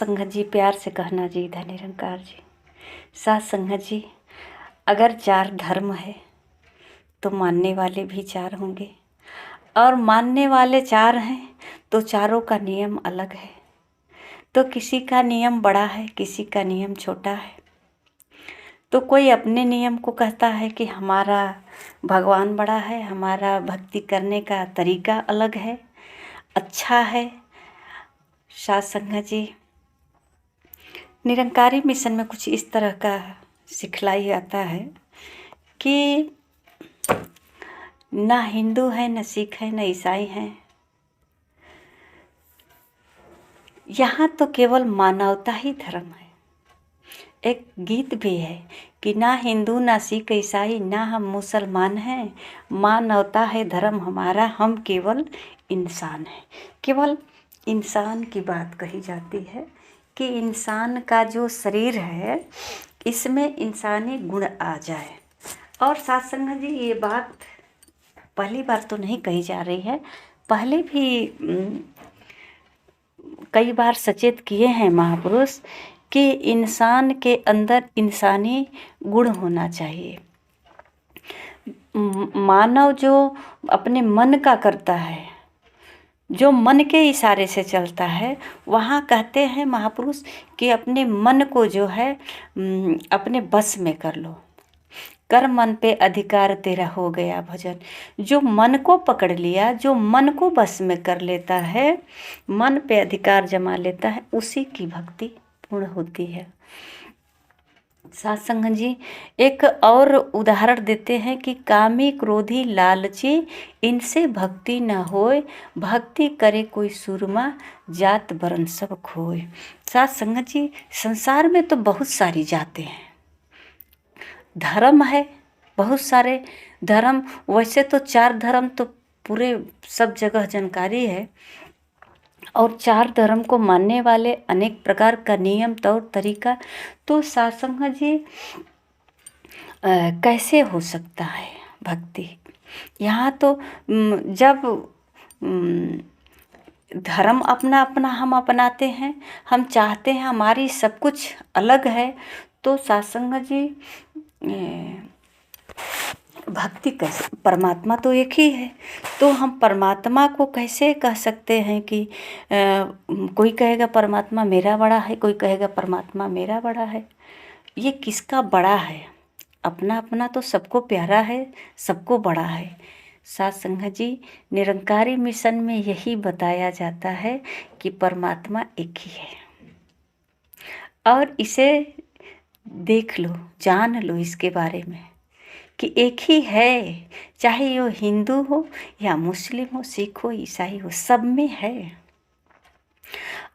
संगत जी, प्यार से कहना जी, धन निरंकार जी। साथ संगत जी, अगर 4 धर्म है तो मानने वाले भी 4 होंगे, और मानने वाले 4 हैं तो चारों का नियम अलग है। तो किसी का नियम बड़ा है, किसी का नियम छोटा है। तो कोई अपने नियम को कहता है कि हमारा भगवान बड़ा है, हमारा भक्ति करने का तरीका अलग है, अच्छा है। साथ संगत जी, निरंकारी मिशन में कुछ इस तरह का सिखलाई आता है कि ना हिंदू है, न सिख है, न ईसाई हैं। यहाँ तो केवल मानवता ही धर्म है। एक गीत भी है कि ना हिंदू, ना सिख, ईसाई, ना हम मुसलमान हैं, मानवता है धर्म हमारा, हम केवल इंसान हैं। केवल इंसान की बात कही जाती है कि इंसान का जो शरीर है इसमें इंसानी गुण आ जाए। और साथ संगत जी, ये बात पहली बार तो नहीं कही जा रही है, पहले भी कई बार सचेत किए हैं महापुरुष कि इंसान के अंदर इंसानी गुण होना चाहिए। मानव जो अपने मन का करता है, जो मन के इशारे से चलता है, वहाँ कहते हैं महापुरुष कि अपने मन को जो है अपने बस में कर लो। कर मन पे अधिकार तेरा हो गया भजन। जो मन को पकड़ लिया, जो मन को बस में कर लेता है, मन पे अधिकार जमा लेता है, उसी की भक्ति पूर्ण होती है। साथ संगत जी, एक और उदाहरण देते हैं कि कामी क्रोधी लालची इनसे भक्ति न होए, भक्ति करे कोई सुरमा जात वर्ण सब खोए। साथ संगत जी, संसार में तो बहुत सारी जातें हैं, धर्म है, बहुत सारे धर्म। वैसे तो 4 धर्म तो पूरे सब जगह जानकारी है, और 4 धर्म को मानने वाले अनेक प्रकार का नियम तौर तरीका। तो साथ संगत जी, कैसे हो सकता है भक्ति? यहाँ तो जब धर्म अपना अपना हम अपनाते हैं, हम चाहते हैं हमारी सब कुछ अलग है, तो साथ संगत जी भक्ति कैसे? परमात्मा तो एक ही है, तो हम परमात्मा को कैसे कह सकते हैं कि कोई कहेगा परमात्मा मेरा बड़ा है, कोई कहेगा परमात्मा मेरा बड़ा है। ये किसका बड़ा है? अपना अपना तो सबको प्यारा है, सबको बड़ा है। साथ संगत जी, निरंकारी मिशन में यही बताया जाता है कि परमात्मा एक ही है, और इसे देख लो, जान लो इसके बारे में कि एक ही है, चाहे वो हिंदू हो या मुस्लिम हो, सिख हो, ईसाई हो, सब में है।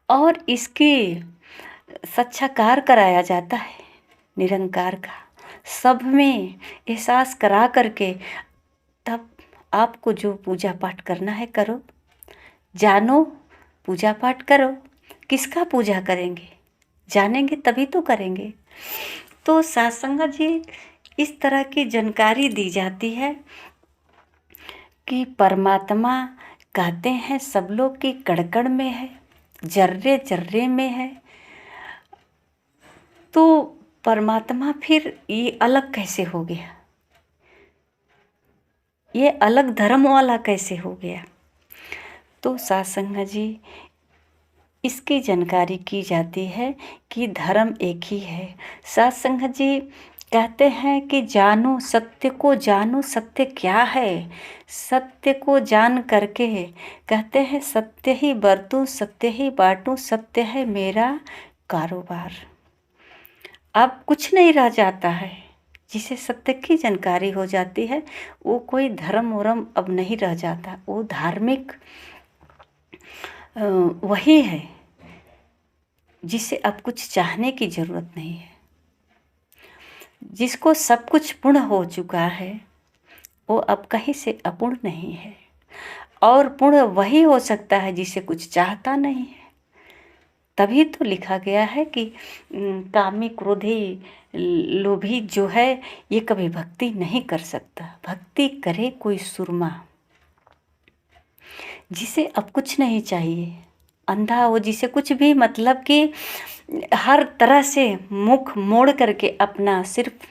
और इसकी साक्षात्कार कराया जाता है निरंकार का, सब में एहसास करा करके, तब आपको जो पूजा पाठ करना है करो, जानो, पूजा पाठ करो। किसका पूजा करेंगे? जानेंगे तभी तो करेंगे। तो साथ संगत जी, इस तरह की जानकारी दी जाती है कि परमात्मा कहते हैं सब लोग की कण-कण में है, जर्रे जर्रे में है। तो परमात्मा फिर ये अलग कैसे हो गया? ये अलग धर्म वाला कैसे हो गया? तो साथ संगत जी, इसकी जानकारी की जाती है कि धर्म एक ही है। साथ संगत जी कहते हैं कि जानो सत्य को, जानो सत्य क्या है। सत्य को जान करके कहते हैं सत्य ही बरतूं, सत्य ही बांटूं, सत्य है मेरा कारोबार। अब कुछ नहीं रह जाता है। जिसे सत्य की जानकारी हो जाती है, वो कोई धर्म वरम अब नहीं रह जाता, वो धार्मिक वही है जिसे अब कुछ चाहने की ज़रूरत नहीं है। जिसको सब कुछ पूर्ण हो चुका है, वो अब कहीं से अपूर्ण नहीं है, और पूर्ण वही हो सकता है जिसे कुछ चाहता नहीं है। तभी तो लिखा गया है कि कामी क्रोधी लोभी जो है, ये कभी भक्ति नहीं कर सकता। भक्ति करे कोई सुरमा, जिसे अब कुछ नहीं चाहिए, अंधा हो, जिसे कुछ भी मतलब कि हर तरह से मुख मोड़ करके अपना सिर्फ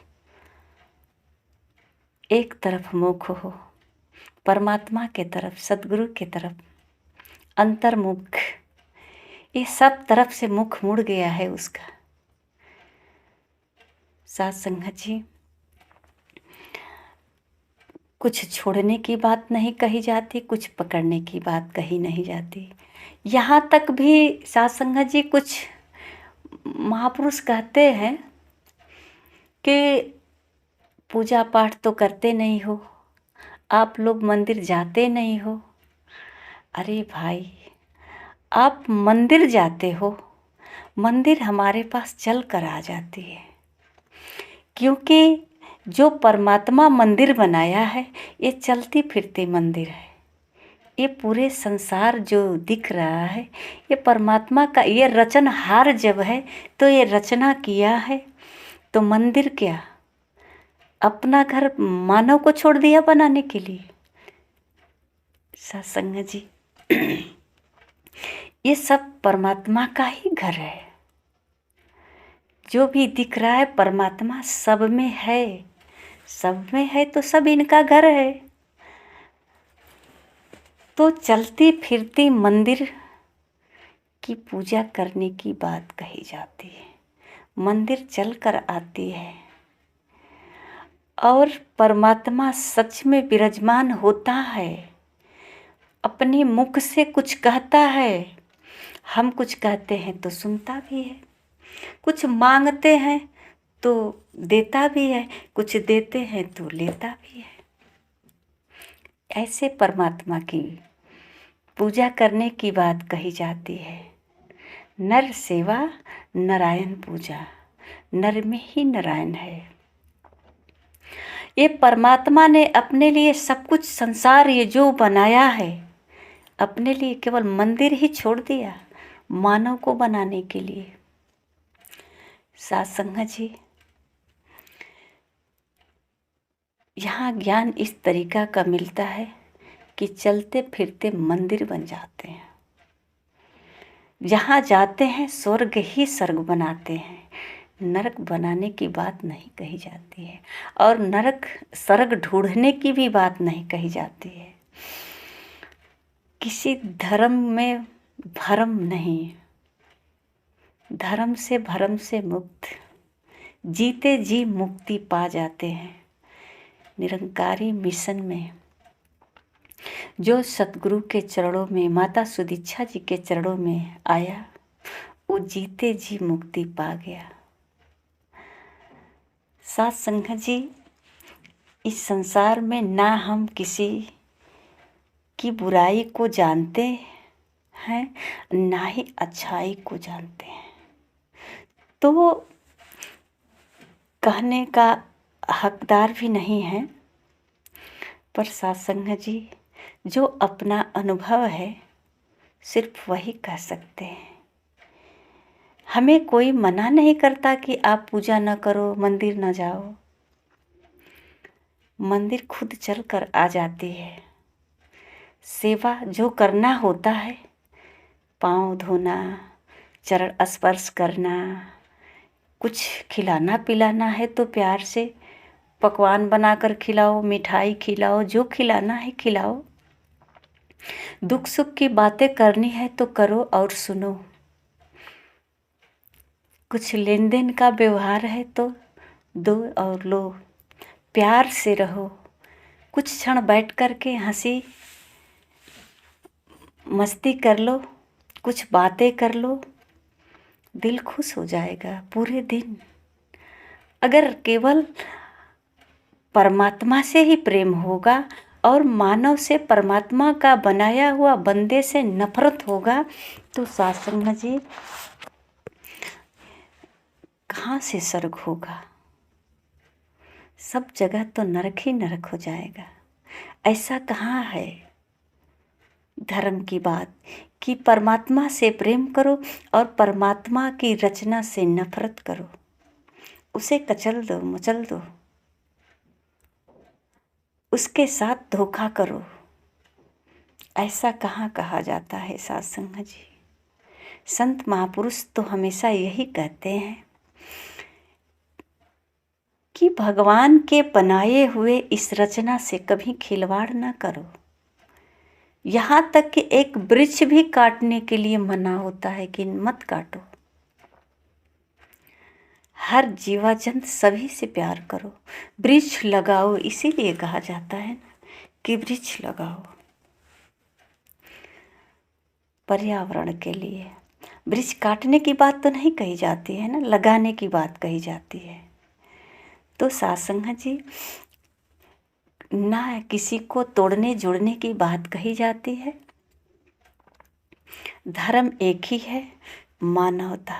एक तरफ मुख हो, परमात्मा के तरफ, सदगुरु के तरफ, अंतर्मुख, ये सब तरफ से मुख मुड़ गया है उसका। साथ संगत जी, कुछ छोड़ने की बात नहीं कही जाती, कुछ पकड़ने की बात कही नहीं जाती। यहाँ तक भी साथ संगत जी कुछ महापुरुष कहते हैं कि पूजा पाठ तो करते नहीं हो, आप लोग मंदिर जाते नहीं हो। अरे भाई, आप मंदिर जाते हो, मंदिर हमारे पास चल कर आ जाती है, क्योंकि जो परमात्मा मंदिर बनाया है ये चलती फिरती मंदिर है। ये पूरे संसार जो दिख रहा है ये परमात्मा का, ये रचनहार जब है तो ये रचना किया है। तो मंदिर क्या, अपना घर मानव को छोड़ दिया बनाने के लिए। सत्संग जी, ये सब परमात्मा का ही घर है। जो भी दिख रहा है परमात्मा सब में है, सब में है तो सब इनका घर है। तो चलती फिरती मंदिर की पूजा करने की बात कही जाती है, मंदिर चल कर आती है। और परमात्मा सच में विराजमान होता है, अपने मुख से कुछ कहता है, हम कुछ कहते हैं तो सुनता भी है, कुछ मांगते हैं तो देता भी है, कुछ देते हैं तो लेता भी है। ऐसे परमात्मा की पूजा करने की बात कही जाती है। नर सेवा नारायण पूजा, नर में ही नारायण है। ये परमात्मा ने अपने लिए सब कुछ, संसार ये जो बनाया है अपने लिए केवल मंदिर ही छोड़ दिया मानव को बनाने के लिए। साथ संगत जी, यहाँ ज्ञान इस तरीका का मिलता है कि चलते फिरते मंदिर बन जाते हैं। जहाँ जाते हैं स्वर्ग ही स्वर्ग बनाते हैं, नरक बनाने की बात नहीं कही जाती है, और नरक स्वर्ग ढूंढने की भी बात नहीं कही जाती है। किसी धर्म में भरम नहीं, धर्म से भरम से मुक्त, जीते जी मुक्ति पा जाते हैं। निरंकारी मिशन में जो सतगुरु के चरणों में, माता सुदीक्षा जी के चरणों में आया, वो जीते जी मुक्ति पा गया। साथ संगत जी, इस संसार में ना हम किसी की बुराई को जानते हैं, ना ही अच्छाई को जानते हैं। तो कहने का हकदार भी नहीं है, पर साथ संगत जी, जो अपना अनुभव है सिर्फ वही कह सकते हैं। हमें कोई मना नहीं करता कि आप पूजा न करो, मंदिर न जाओ। मंदिर खुद चल कर आ जाती है। सेवा जो करना होता है, पाँव धोना, चरण स्पर्श करना, कुछ खिलाना पिलाना है तो प्यार से पकवान बनाकर खिलाओ, मिठाई खिलाओ, जो खिलाना है खिलाओ। दुख सुख की बातें करनी है तो करो और सुनो। कुछ लेन देन का व्यवहार है तो दो और लो, प्यार से रहो। कुछ क्षण बैठ कर के हंसी मस्ती कर लो, कुछ बातें कर लो, दिल खुश हो जाएगा पूरे दिन। अगर केवल परमात्मा से ही प्रेम होगा और मानव से, परमात्मा का बनाया हुआ बंदे से नफरत होगा, तो सत्संग जी कहाँ से स्वर्ग होगा? सब जगह तो नरक ही नरक हो जाएगा। ऐसा कहाँ है धर्म की बात कि परमात्मा से प्रेम करो और परमात्मा की रचना से नफरत करो, उसे कचल दो, मचल दो, उसके साथ धोखा करो। ऐसा कहाँ कहा जाता है सत्संग जी? संत महापुरुष तो हमेशा यही कहते हैं कि भगवान के बनाए हुए इस रचना से कभी खिलवाड़ ना करो। यहाँ तक कि एक वृक्ष भी काटने के लिए मना होता है कि मत काटो। हर जीवा जंत सभी से प्यार करो, वृक्ष लगाओ, इसीलिए कहा जाता है ना कि वृक्ष लगाओ पर्यावरण के लिए। वृक्ष काटने की बात तो नहीं कही जाती है ना, लगाने की बात कही जाती है। तो सासंग जी, ना किसी को तोड़ने जोड़ने की बात कही जाती है। धर्म एक ही है, मानवता,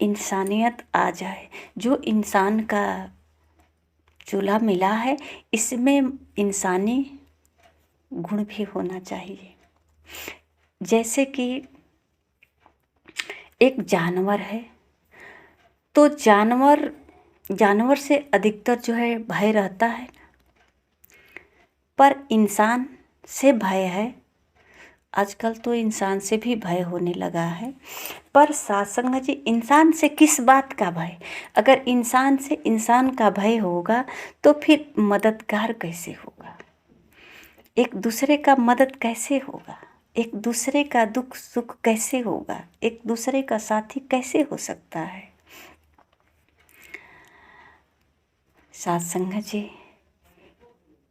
इंसानियत आ जाए। जो इंसान का चूल्हा मिला है, इसमें इंसानी गुण भी होना चाहिए। जैसे कि एक जानवर है, तो जानवर से अधिकतर जो है भय रहता है, पर इंसान से भय है। आजकल तो इंसान से भी भय होने लगा है, पर सत्संग जी, इंसान से किस बात का भय? अगर इंसान से इंसान का भय होगा तो फिर मददगार कैसे होगा? एक दूसरे का मदद कैसे होगा? एक दूसरे का दुख सुख कैसे होगा? एक दूसरे का साथी कैसे हो सकता है? सत्संग जी,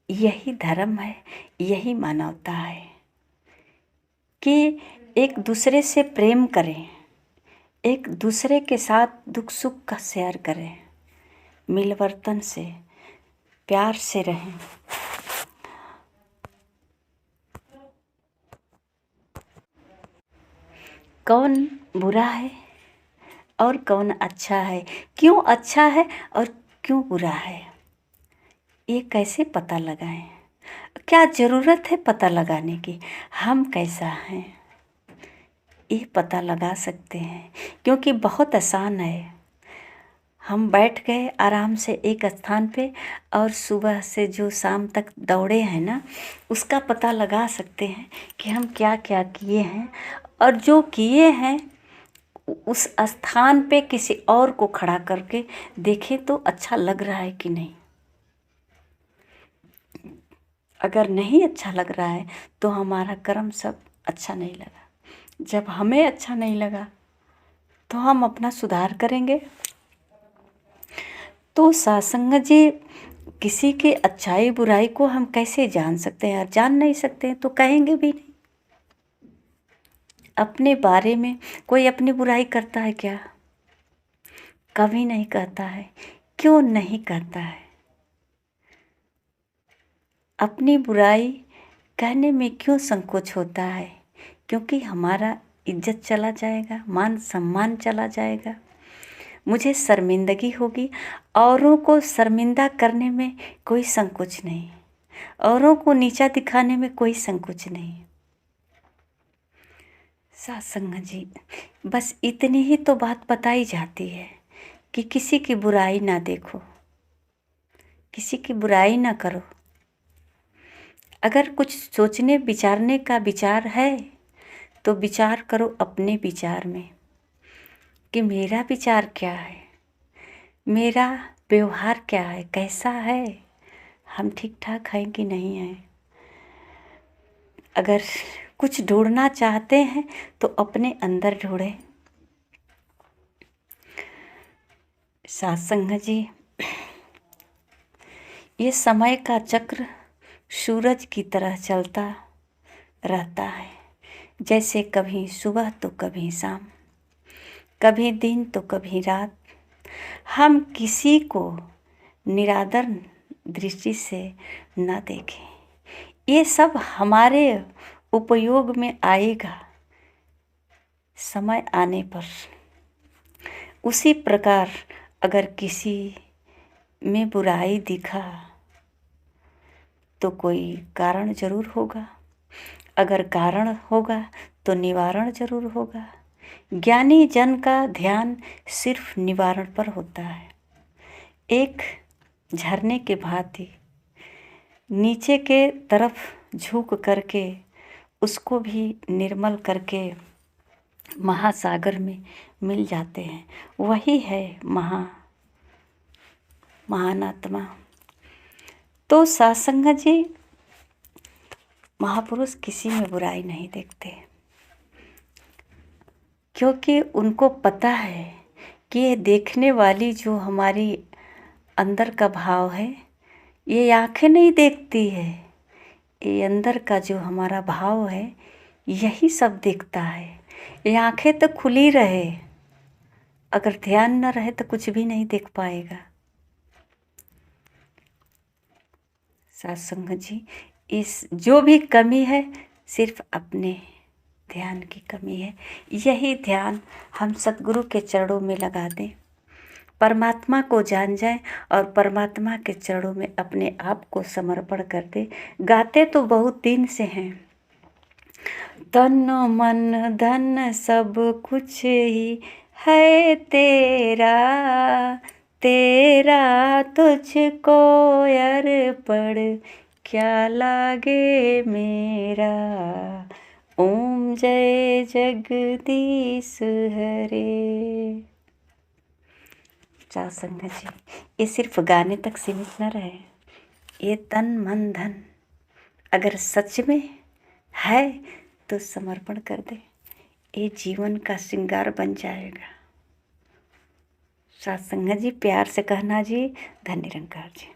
यही धर्म है, यही मानवता है कि एक दूसरे से प्रेम करें, एक दूसरे के साथ दुख सुख का शेयर करें, मिलवर्तन से प्यार से रहें। कौन बुरा है और कौन अच्छा है, क्यों अच्छा है और क्यों बुरा है, ये कैसे पता लगाएं? क्या ज़रूरत है पता लगाने की? हम कैसा हैं ये पता लगा सकते हैं, क्योंकि बहुत आसान है। हम बैठ गए आराम से एक स्थान पे और सुबह से जो शाम तक दौड़े हैं ना, उसका पता लगा सकते हैं कि हम क्या क्या किए हैं, और जो किए हैं उस स्थान पे किसी और को खड़ा करके देखें तो अच्छा लग रहा है कि नहीं। अगर नहीं अच्छा लग रहा है तो हमारा कर्म सब अच्छा नहीं लगा। जब हमें अच्छा नहीं लगा तो हम अपना सुधार करेंगे। तो सत्संग जी, किसी के अच्छाई बुराई को हम कैसे जान सकते हैं? जान नहीं सकते हैं तो कहेंगे भी नहीं। अपने बारे में कोई अपनी बुराई करता है क्या? कभी नहीं कहता है। क्यों नहीं कहता है? अपनी बुराई कहने में क्यों संकोच होता है? क्योंकि हमारा इज्जत चला जाएगा, मान सम्मान चला जाएगा, मुझे शर्मिंदगी होगी। औरों को शर्मिंदा करने में कोई संकोच नहीं, औरों को नीचा दिखाने में कोई संकोच नहीं। सत्संग जी, बस इतनी ही तो बात बताई जाती है कि किसी की बुराई ना देखो, किसी की बुराई ना करो। अगर कुछ सोचने विचारने का विचार है तो विचार करो अपने विचार में कि मेरा विचार क्या है, मेरा व्यवहार क्या है, कैसा है, हम ठीक ठाक हैं कि नहीं हैं। अगर कुछ ढूंढना चाहते हैं तो अपने अंदर ढूंढें। सत्संग जी, ये समय का चक्र सूरज की तरह चलता रहता है, जैसे कभी सुबह तो कभी शाम, कभी दिन तो कभी रात। हम किसी को निरादर दृष्टि से न देखें, ये सब हमारे उपयोग में आएगा समय आने पर। उसी प्रकार अगर किसी में बुराई दिखा तो कोई कारण जरूर होगा, अगर कारण होगा तो निवारण जरूर होगा। ज्ञानी जन का ध्यान सिर्फ निवारण पर होता है। एक झरने के भांति नीचे के तरफ झुक करके उसको भी निर्मल करके महासागर में मिल जाते हैं। वही है महान आत्मा। तो सत्संग जी, महापुरुष किसी में बुराई नहीं देखते, क्योंकि उनको पता है कि ये देखने वाली जो हमारी अंदर का भाव है, ये आँखें नहीं देखती है, ये अंदर का जो हमारा भाव है यही सब देखता है। ये आँखें तो खुली रहे, अगर ध्यान न रहे तो कुछ भी नहीं देख पाएगा। सत्संग जी, इस जो भी कमी है सिर्फ अपने ध्यान की कमी है। यही ध्यान हम सतगुरु के चरणों में लगा दें, परमात्मा को जान जाएं और परमात्मा के चरणों में अपने आप को समर्पण कर दें। गाते तो बहुत दिन से हैं, तन मन धन सब कुछ ही है तेरा, तेरा तुझको अर्पण क्या लागे मेरा। ओम जय जगदीश हरे। सत्संग जी, ये सिर्फ गाने तक सीमित न रहे, ये तन मन धन अगर सच में है तो समर्पण कर दे, ये जीवन का श्रृंगार बन जाएगा। सत्संग जी, प्यार से कहना जी, धन्य निरंकार जी।